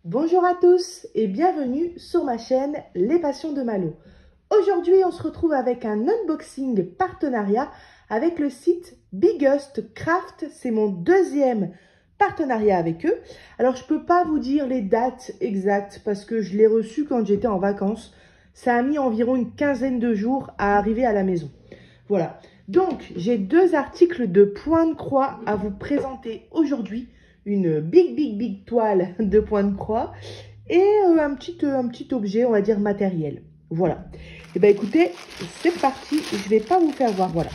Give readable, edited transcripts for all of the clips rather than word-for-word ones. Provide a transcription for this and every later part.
Bonjour à tous et bienvenue sur ma chaîne Les Passions de Malo. Aujourd'hui, on se retrouve avec un unboxing partenariat avec le site Biggest Craft. C'est mon deuxième partenariat avec eux. Alors, je ne peux pas vous dire les dates exactes parce que je l'ai reçu quand j'étais en vacances. Ça a mis environ une quinzaine de jours à arriver à la maison. Voilà. Donc, j'ai deux articles de point de croix à vous présenter aujourd'hui. Une big toile de point de croix et un petit objet, on va dire, matériel. Voilà. Et bien, écoutez, c'est parti. Je ne vais pas vous faire voir, voilà.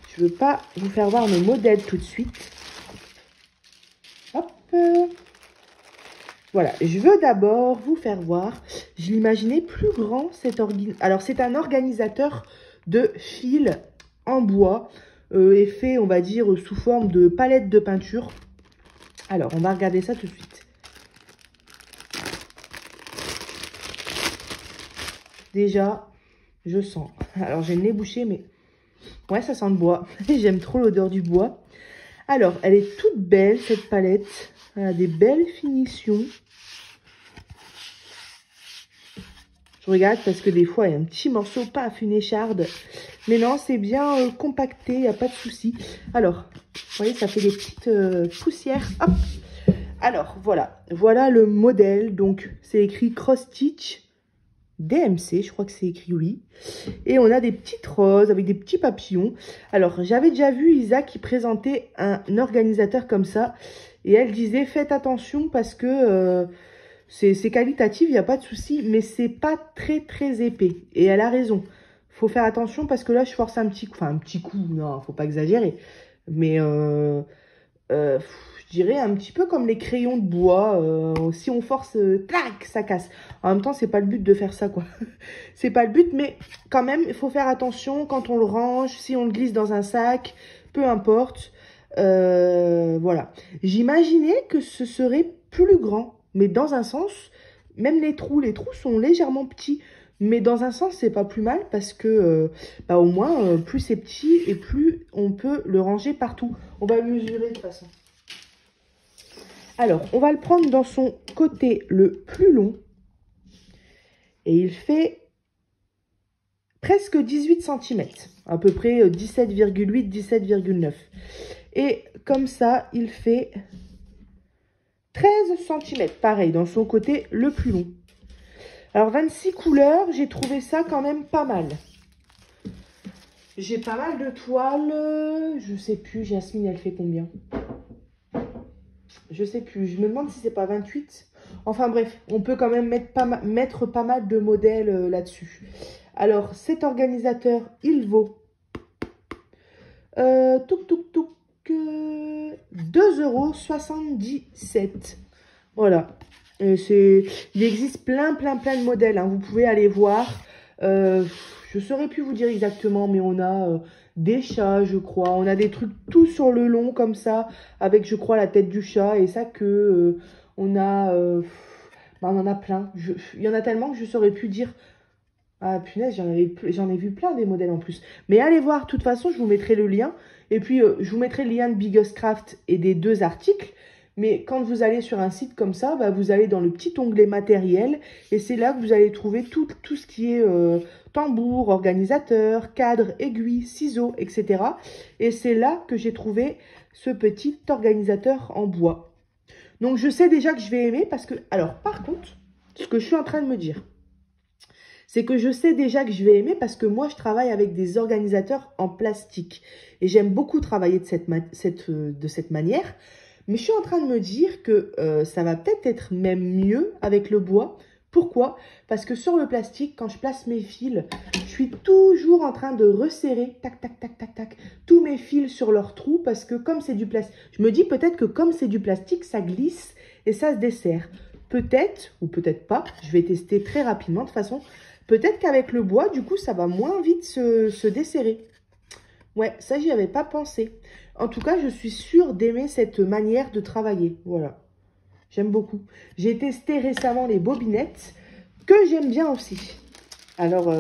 Je ne veux pas vous faire voir mes modèles tout de suite. Hop. Voilà. Je veux d'abord vous faire voir. Je l'imaginais plus grand, cet organisateur. Alors, c'est un organisateur de fils en bois et fait, on va dire, sous forme de palette de peinture. Alors, on va regarder ça tout de suite. Déjà, je sens. Alors, j'ai le nez bouché, mais ouais, ça sent le bois. J'aime trop l'odeur du bois. Alors, elle est toute belle, cette palette. Elle a des belles finitions. Je regarde parce que des fois, il y a un petit morceau, paf, une écharde. Mais non, c'est bien compacté, il n'y a pas de souci. Alors, vous voyez, ça fait des petites poussières. Hop. Alors, voilà le modèle. Donc, c'est écrit Cross Stitch DMC, je crois que c'est écrit, oui. Et on a des petites roses avec des petits papillons. Alors, j'avais déjà vu Isa qui présentait un organisateur comme ça. Et elle disait, faites attention parce que c'est qualitatif, il n'y a pas de souci. Mais c'est pas très épais. Et elle a raison. Faut faire attention parce que là, je force un petit coup. Enfin, un petit coup, non, faut pas exagérer. Mais je dirais un petit peu comme les crayons de bois. Si on force, tac, ça casse. En même temps, c'est pas le but de faire ça, quoi. C'est pas le but, mais quand même, il faut faire attention quand on le range, si on le glisse dans un sac, peu importe. Voilà. J'imaginais que ce serait plus grand, mais dans un sens, même les trous sont légèrement petits. Mais dans un sens, c'est pas plus mal parce que au moins, plus c'est petit et plus on peut le ranger partout. On va le mesurer de toute façon. Alors, on va le prendre dans son côté le plus long. Et il fait presque 18 cm. À peu près 17,8, 17,9. Et comme ça, il fait 13 cm. Pareil, dans son côté le plus long. Alors, 26 couleurs, j'ai trouvé ça quand même pas mal. J'ai pas mal de toiles. Je sais plus, Jasmine, elle fait combien? Je sais plus. Je me demande si c'est pas 28. Enfin bref, on peut quand même mettre pas mal de modèles là-dessus. Alors, cet organisateur, il vaut 2,77 €. Voilà. Il existe plein de modèles. Hein. Vous pouvez aller voir. Je ne saurais plus vous dire exactement, mais on a des chats, je crois. On a des trucs tout sur le long, comme ça, avec, je crois, la tête du chat et ça que on en a plein. Il y en a tellement que je ne saurais plus dire. Ah, punaise, j'en ai vu plein des modèles en plus. Mais allez voir, de toute façon, je vous mettrai le lien. Et puis, je vous mettrai le lien de Biggest Craft et des deux articles. Mais quand vous allez sur un site comme ça, vous allez dans le petit onglet matériel. Et c'est là que vous allez trouver tout ce qui est tambour, organisateur, cadre, aiguille, ciseaux, etc. Et c'est là que j'ai trouvé ce petit organisateur en bois. Donc, je sais déjà que je vais aimer parce que... Alors, par contre, ce que je suis en train de me dire, c'est que je sais déjà que je vais aimer parce que moi, je travaille avec des organisateurs en plastique. Et j'aime beaucoup travailler de cette manière. Mais je suis en train de me dire que ça va peut-être être même mieux avec le bois. Pourquoi? Parce que sur le plastique, quand je place mes fils, je suis toujours en train de resserrer, tac, tous mes fils sur leur trou. Parce que comme c'est du plastique, je me dis peut-être que comme c'est du plastique, ça glisse et ça se desserre. Peut-être, ou peut-être pas, je vais tester très rapidement de toute façon. Peut-être qu'avec le bois, du coup, ça va moins vite se desserrer. Ouais, ça, j'y avais pas pensé. En tout cas, je suis sûre d'aimer cette manière de travailler. Voilà. J'aime beaucoup. J'ai testé récemment les bobinettes, que j'aime bien aussi. Alors,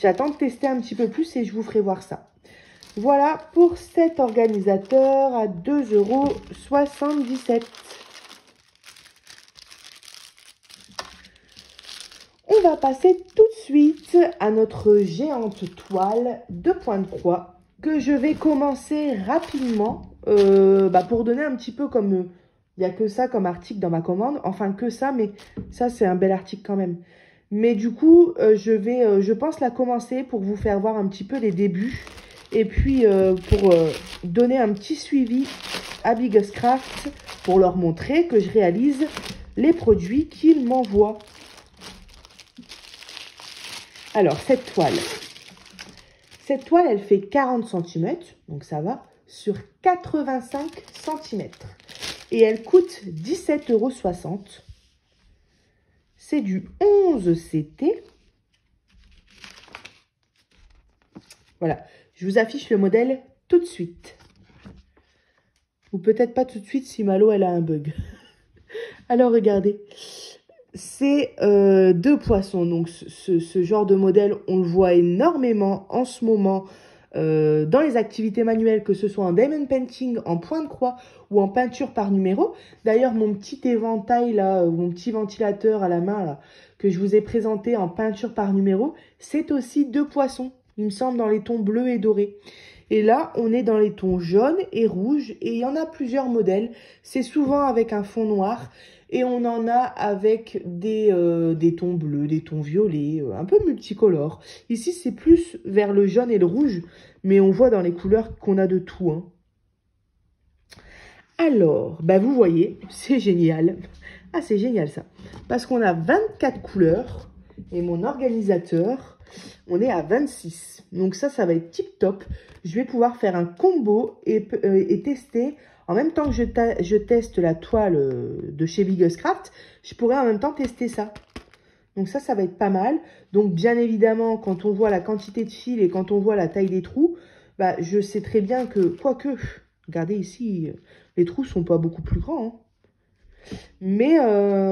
j'attends de tester un petit peu plus et je vous ferai voir ça. Voilà pour cet organisateur à 2,77 €. On va passer tout de suite à notre géante toile de point de croix que je vais commencer rapidement pour donner un petit peu comme... Il n'y a que ça comme article dans ma commande. Enfin, que ça, mais ça, c'est un bel article quand même. Mais du coup, je pense la commencer pour vous faire voir un petit peu les débuts. Et puis, pour donner un petit suivi à Biggest Craft, pour leur montrer que je réalise les produits qu'ils m'envoient. Alors, cette toile, elle fait 40 cm, donc ça va, sur 85 cm. Et elle coûte 17,60 €. C'est du 11 CT. Voilà, je vous affiche le modèle tout de suite. Ou peut-être pas tout de suite si Malo, elle a un bug. Alors, regardez. C'est 2 poissons. Donc, ce genre de modèle, on le voit énormément en ce moment dans les activités manuelles, que ce soit en diamond painting, en point de croix ou en peinture par numéro. D'ailleurs, mon petit éventail, là, mon petit ventilateur à la main, là, que je vous ai présenté en peinture par numéro, c'est aussi 2 poissons, il me semble, dans les tons bleus et dorés. Et là, on est dans les tons jaunes et rouges, et il y en a plusieurs modèles. C'est souvent avec un fond noir, et on en a avec des tons bleus, des tons violets, un peu multicolores. Ici, c'est plus vers le jaune et le rouge, mais on voit dans les couleurs qu'on a de tout, hein. Alors, vous voyez, c'est génial. Ah, c'est génial ça. Parce qu'on a 24 couleurs, et mon organisateur, on est à 26. Donc ça va être tip top. Je vais pouvoir faire un combo et tester. En même temps que je teste la toile de chez Biggest Craft, je pourrais en même temps tester ça. Donc ça va être pas mal. Donc bien évidemment, quand on voit la quantité de fil et quand on voit la taille des trous, je sais très bien que, quoique, regardez ici, les trous sont pas beaucoup plus grands, hein. Mais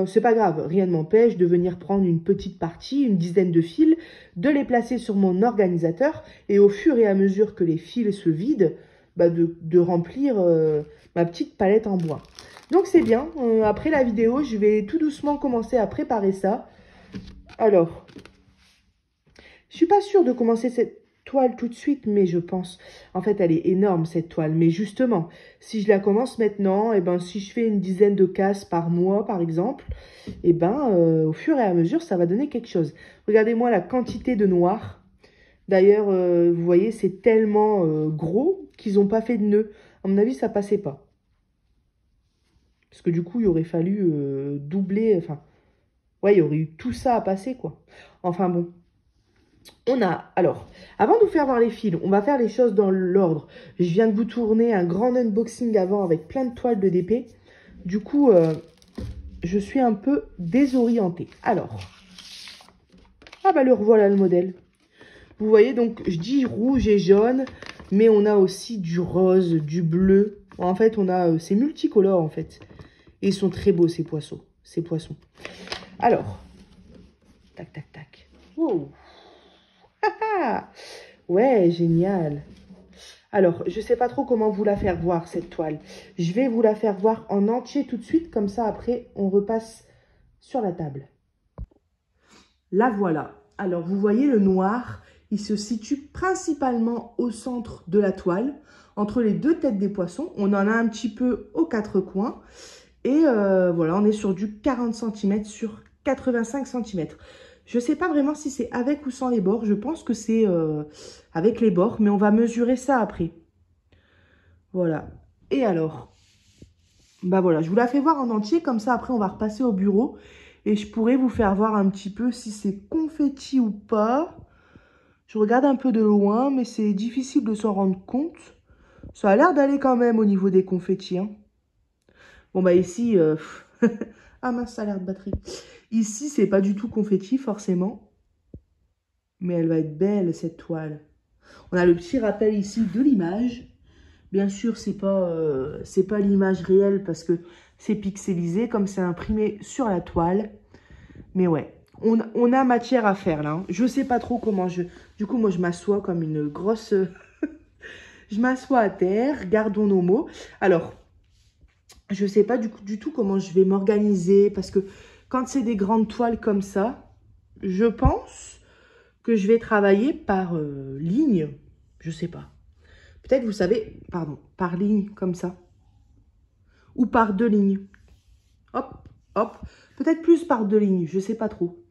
c'est pas grave, rien ne m'empêche de venir prendre une petite partie, une dizaine de fils, de les placer sur mon organisateur et au fur et à mesure que les fils se vident, de remplir ma petite palette en bois. Donc c'est bien, après la vidéo, je vais tout doucement commencer à préparer ça. Alors, je suis pas sûre de commencer cette toile tout de suite, mais je pense, en fait, elle est énorme cette toile, mais justement, si je la commence maintenant, si je fais une dizaine de cases par mois, par exemple, au fur et à mesure, ça va donner quelque chose. Regardez-moi la quantité de noir. D'ailleurs, vous voyez, c'est tellement gros qu'ils n'ont pas fait de nœud. À mon avis, ça passait pas. Parce que du coup, il aurait fallu doubler, enfin, ouais, il y aurait eu tout ça à passer, quoi. Enfin bon. Alors, avant de vous faire voir les fils, on va faire les choses dans l'ordre. Je viens de vous tourner un grand unboxing avant avec plein de toiles de DP. Du coup, je suis un peu désorientée. Alors, le revoilà le modèle. Vous voyez, donc, je dis rouge et jaune, mais on a aussi du rose, du bleu. En fait, on a, c'est multicolore, en fait. Et ils sont très beaux, ces poissons. Alors, tac, tac, tac. Wow. Ouais, génial. Alors, je ne sais pas trop comment vous la faire voir, cette toile. Je vais vous la faire voir en entier tout de suite. Comme ça, après, on repasse sur la table. La voilà. Alors, vous voyez le noir, il se situe principalement au centre de la toile, entre les deux têtes des poissons. On en a un petit peu aux quatre coins. Et voilà, on est sur du 40 cm sur 85 cm. Je ne sais pas vraiment si c'est avec ou sans les bords. Je pense que c'est avec les bords, mais on va mesurer ça après. Voilà. Et alors, voilà, je vous la fais voir en entier. Comme ça, après, on va repasser au bureau. Et je pourrais vous faire voir un petit peu si c'est confetti ou pas. Je regarde un peu de loin, mais c'est difficile de s'en rendre compte. Ça a l'air d'aller quand même au niveau des confettis, hein. Bon, ici... ah mince, ça a l'air de batterie. Ici, c'est pas du tout confetti, forcément. Mais elle va être belle, cette toile. On a le petit rappel ici de l'image. Bien sûr, c'est pas l'image réelle parce que c'est pixelisé, comme c'est imprimé sur la toile. Mais ouais, on a matière à faire, là, hein. Je sais pas trop comment Du coup, moi, je m'assois comme une grosse... je m'assois à terre, gardons nos mots. Alors... je ne sais pas du tout comment je vais m'organiser parce que quand c'est des grandes toiles comme ça, je pense que je vais travailler par ligne. Je sais pas. Peut-être, vous savez, pardon, par ligne, comme ça. Ou par 2 lignes. Hop, hop. Peut-être plus par 2 lignes, je sais pas trop.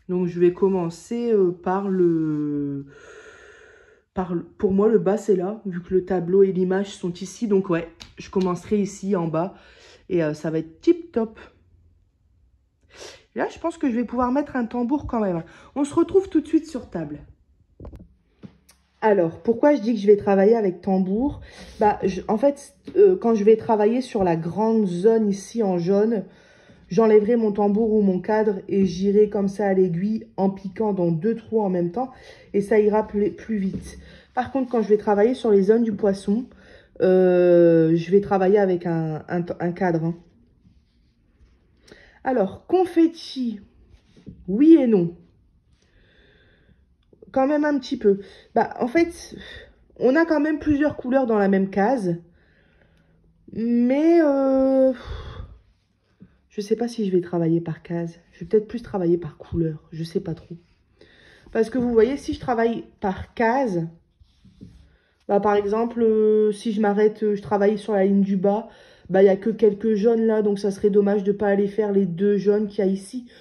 Donc, je vais commencer pour moi, le bas, c'est là, vu que le tableau et l'image sont ici. Donc, ouais, je commencerai ici, en bas. Et ça va être tip top. Là, je pense que je vais pouvoir mettre un tambour quand même. On se retrouve tout de suite sur table. Alors, pourquoi je dis que je vais travailler avec tambour? En fait, quand je vais travailler sur la grande zone ici en jaune, j'enlèverai mon tambour ou mon cadre et j'irai comme ça à l'aiguille en piquant dans 2 trous en même temps. Et ça ira plus vite. Par contre, quand je vais travailler sur les zones du poisson, je vais travailler avec un cadre. Hein. Alors, confetti, oui et non. Quand même un petit peu. En fait, on a quand même plusieurs couleurs dans la même case. Mais je sais pas si je vais travailler par case. Je vais peut-être plus travailler par couleur. Je sais pas trop. Parce que vous voyez, si je travaille par case, par exemple, si je m'arrête, je travaille sur la ligne du bas, il n'y a que quelques jaunes là. Donc, ça serait dommage de ne pas aller faire les 2 jaunes qu'il y a ici.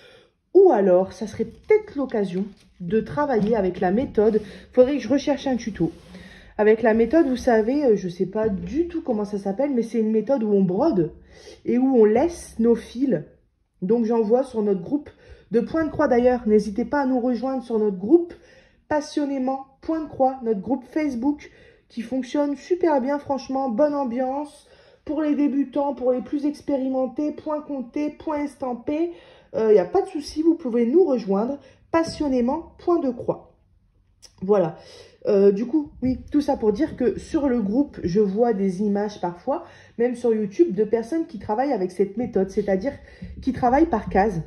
Ou alors, ça serait peut-être l'occasion de travailler avec la méthode. Il faudrait que je recherche un tuto. Avec la méthode, vous savez, je ne sais pas du tout comment ça s'appelle, mais c'est une méthode où on brode et où on laisse nos fils. Donc, j'envoie sur notre groupe de Point de Croix d'ailleurs. N'hésitez pas à nous rejoindre sur notre groupe Passionnément Point de Croix, notre groupe Facebook qui fonctionne super bien, franchement, bonne ambiance. Pour les débutants, pour les plus expérimentés, point compté, point estampé, il n'y a pas de souci, vous pouvez nous rejoindre, passionnément, Point de Croix. Voilà. Du coup, oui, tout ça pour dire que sur le groupe, je vois des images parfois, même sur YouTube, de personnes qui travaillent avec cette méthode, c'est-à-dire qui travaillent par case.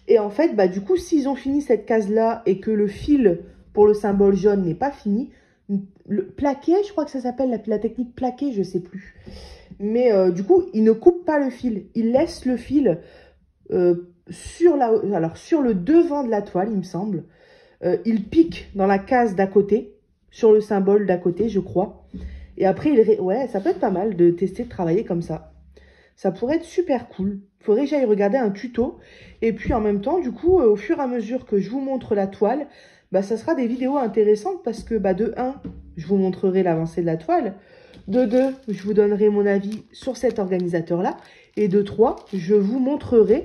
Et en fait, du coup, s'ils ont fini cette case-là et que le fil pour le symbole jaune n'est pas fini, le plaqué, je crois que ça s'appelle la technique plaqué, je ne sais plus. Mais du coup, ils ne coupent pas le fil. Ils laissent le fil sur le devant de la toile, il me semble. Ils piquent dans la case d'à côté, sur le symbole d'à côté, je crois. Et après, ouais, ça peut être pas mal de tester de travailler comme ça. Ça pourrait être super cool. Il faudrait que j'aille regarder un tuto. Et puis en même temps, du coup, au fur et à mesure que je vous montre la toile, ça sera des vidéos intéressantes parce que de 1, je vous montrerai l'avancée de la toile. De 2, je vous donnerai mon avis sur cet organisateur-là. Et de 3, je vous montrerai,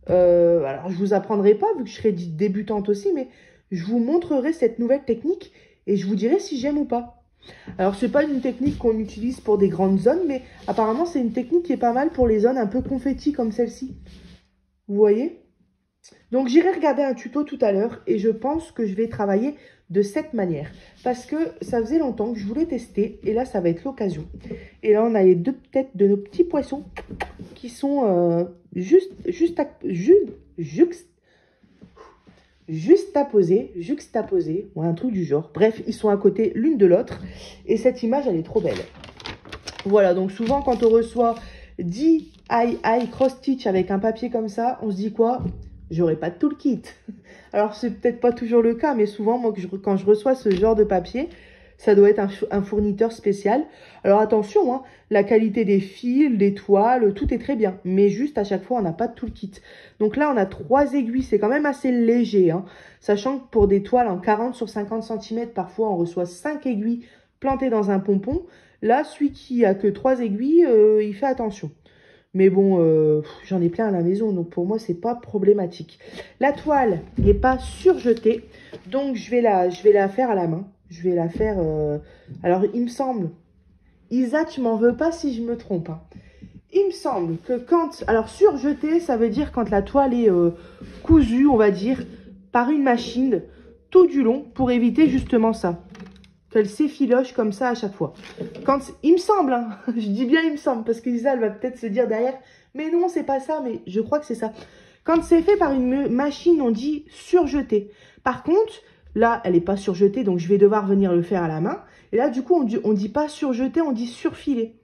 alors je vous apprendrai pas vu que je serai débutante aussi, mais je vous montrerai cette nouvelle technique et je vous dirai si j'aime ou pas. Alors, ce n'est pas une technique qu'on utilise pour des grandes zones, mais apparemment, c'est une technique qui est pas mal pour les zones un peu confetti comme celle-ci. Vous voyez? Donc, j'irai regarder un tuto tout à l'heure et je pense que je vais travailler de cette manière. Parce que ça faisait longtemps que je voulais tester et là, ça va être l'occasion. Et là, on a les 2 têtes de nos petits poissons qui sont juxtaposés, ou un truc du genre. Bref, ils sont à côté l'une de l'autre. Et cette image, elle est trop belle. Voilà, donc souvent, quand on reçoit 10 cross-stitch avec un papier comme ça, on se dit quoi? J'aurai pas tout le kit. Alors, c'est peut-être pas toujours le cas, mais souvent, moi, quand je reçois ce genre de papier, ça doit être un fourniteur spécial. Alors, attention, hein, la qualité des fils, des toiles, tout est très bien. Mais juste, à chaque fois, on n'a pas tout le kit. Donc là, on a 3 aiguilles. C'est quand même assez léger. Hein, sachant que pour des toiles en 40 sur 50 cm, parfois, on reçoit 5 aiguilles plantées dans un pompon. Là, celui qui a que 3 aiguilles, il fait attention. Mais bon, j'en ai plein à la maison, donc pour moi, c'est pas problématique. La toile n'est pas surjetée, donc je vais la faire à la main. Je vais la faire... Alors, il me semble... Isa, tu m'en veux pas si je me trompe. Hein. Il me semble que quand... Alors, surjetée, ça veut dire quand la toile est cousue, on va dire, par une machine, tout du long, pour éviter justement ça. Qu'elle s'effiloche comme ça à chaque fois. Il me semble, hein, je dis bien il me semble, parce que Lisa, elle va peut-être se dire derrière, mais non, c'est pas ça, mais je crois que c'est ça. Quand c'est fait par une machine, on dit surjeté. Par contre, là, elle n'est pas surjetée, donc je vais devoir venir le faire à la main. Et là, du coup, on dit pas surjeté, on dit surfiler.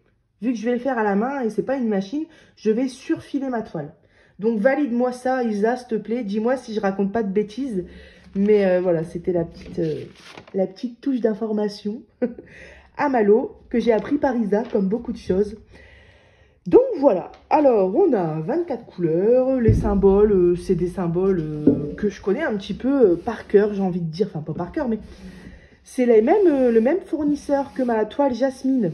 Vu que je vais le faire à la main et c'est pas une machine, je vais surfiler ma toile. Donc valide-moi ça, Isa, s'il te plaît. Dis-moi si je raconte pas de bêtises. Mais voilà, c'était la petite touche d'information à Malo que j'ai appris par Isa, comme beaucoup de choses. Donc voilà, alors on a 24 couleurs, les symboles, c'est des symboles que je connais un petit peu par cœur, j'ai envie de dire, enfin pas par cœur, mais c'est le même fournisseur que ma toile Jasmine.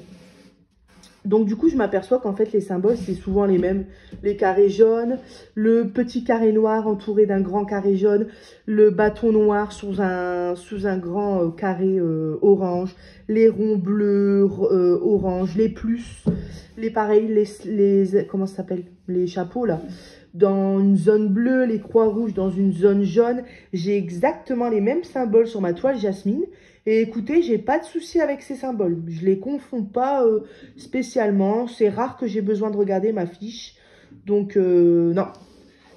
Donc du coup, je m'aperçois qu'en fait, les symboles, c'est souvent les mêmes. Les carrés jaunes, le petit carré noir entouré d'un grand carré jaune, le bâton noir sous un grand carré orange, les ronds bleus, orange, les plus, les pareils, comment ça s'appelle? Les chapeaux, là. Dans une zone bleue, les croix rouges dans une zone jaune. J'ai exactement les mêmes symboles sur ma toile Jasmine. Et écoutez, j'ai pas de souci avec ces symboles. Je les confonds pas spécialement. C'est rare que j'ai besoin de regarder ma fiche. Donc, non.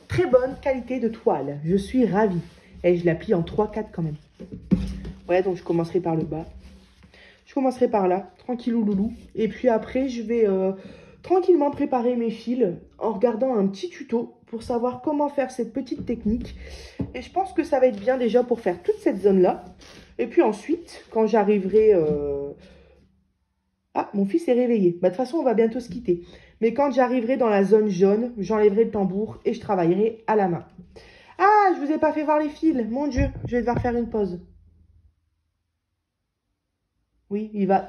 Très bonne qualité de toile. Je suis ravie. Et je la plie en 3-4 quand même. Ouais, donc je commencerai par le bas. Je commencerai par là, tranquillou loulou. Et puis après, je vais tranquillement préparer mes fils en regardant un petit tuto pour savoir comment faire cette petite technique. Et je pense que ça va être bien déjà pour faire toute cette zone-là. Et puis ensuite, quand j'arriverai... Ah, mon fils est réveillé. Bah, de toute façon, on va bientôt se quitter. Mais quand j'arriverai dans la zone jaune, j'enlèverai le tambour et je travaillerai à la main. Ah, je vous ai pas fait voir les fils. Mon Dieu, je vais devoir faire une pause. Oui, il va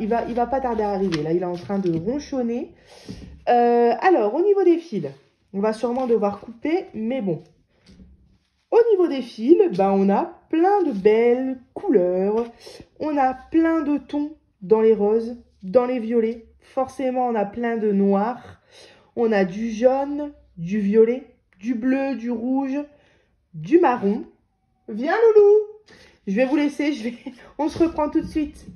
pas tarder à arriver. Là, il est en train de ronchonner. Alors, au niveau des fils, on va sûrement devoir couper, mais bon. Au niveau des fils, ben, on a plein de belles couleurs. On a plein de tons dans les roses, dans les violets. Forcément, on a plein de noirs. On a du jaune, du violet, du bleu, du rouge, du marron. Viens, Loulou. Je vais vous laisser. On se reprend tout de suite.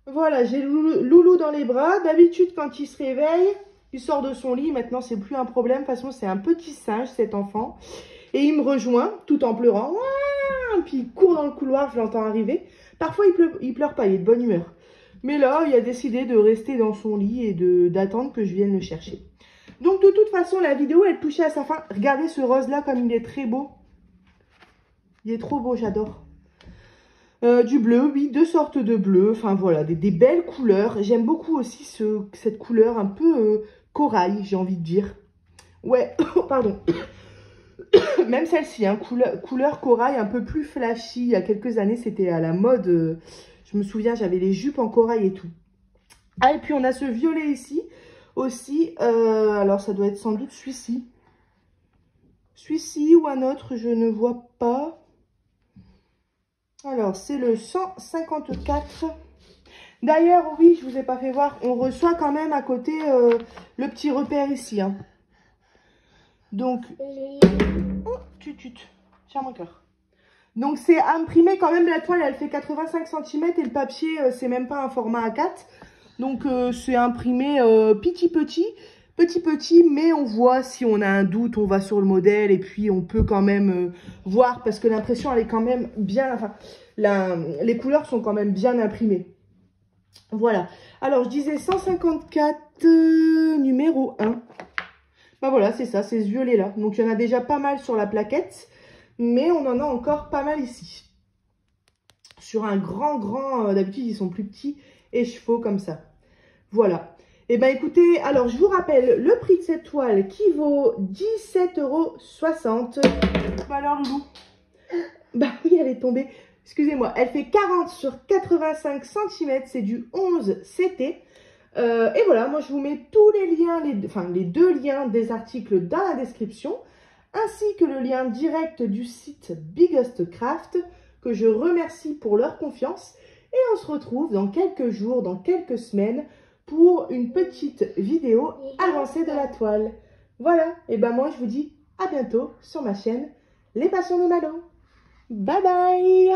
Voilà, j'ai Loulou dans les bras. D'habitude, quand il se réveille, il sort de son lit. Maintenant, c'est plus un problème. De toute façon, c'est un petit singe, cet enfant. Et il me rejoint tout en pleurant. Puis il court dans le couloir, je l'entends arriver. Parfois, il pleure pas, il est de bonne humeur. Mais là, il a décidé de rester dans son lit et d'attendre que je vienne le chercher. Donc, de toute façon, la vidéo, elle touchait à sa fin. Regardez ce rose-là, comme il est très beau. Il est trop beau, j'adore. Du bleu, oui, 2 sortes de bleu. Enfin, voilà, des belles couleurs. J'aime beaucoup aussi cette couleur un peu corail, j'ai envie de dire. Ouais, pardon. Même celle-ci, hein, couleur corail un peu plus flashy. Il y a quelques années, c'était à la mode. Je me souviens, j'avais les jupes en corail et tout. Ah, et puis on a ce violet ici aussi. Alors, ça doit être sans doute celui-ci. Celui-ci ou un autre, je ne vois pas. Alors, c'est le 154. D'ailleurs, oui, je ne vous ai pas fait voir. On reçoit quand même à côté le petit repère ici. Hein. Donc, oh, tiens mon cœur. Donc, c'est imprimé quand même. La toile, elle fait 85 cm et le papier, c'est même pas un format A4. Donc, c'est imprimé petit, mais on voit si on a un doute, on va sur le modèle et puis on peut quand même voir parce que l'impression, elle est quand même bien, enfin, les couleurs sont quand même bien imprimées. Voilà. Alors, je disais 154 numéro 1. Ben voilà, c'est ça, c'est ce violet-là. Donc, il y en a déjà pas mal sur la plaquette, mais on en a encore pas mal ici. Sur un grand, d'habitude, ils sont plus petits écheveaux comme ça. Voilà. Et ben écoutez, alors je vous rappelle le prix de cette toile qui vaut 17,60 €. Bah alors Loulou. Bah oui, elle est tombée. Excusez-moi, elle fait 40 sur 85 cm, c'est du 11 CT. Et voilà, moi je vous mets tous les liens, les 2 liens des articles dans la description, ainsi que le lien direct du site Biggest Craft, que je remercie pour leur confiance. Et on se retrouve dans quelques jours, dans quelques semaines, pour une petite vidéo avancée de la toile. Voilà, et ben moi je vous dis à bientôt sur ma chaîne Les Passions de Malo. Bye bye.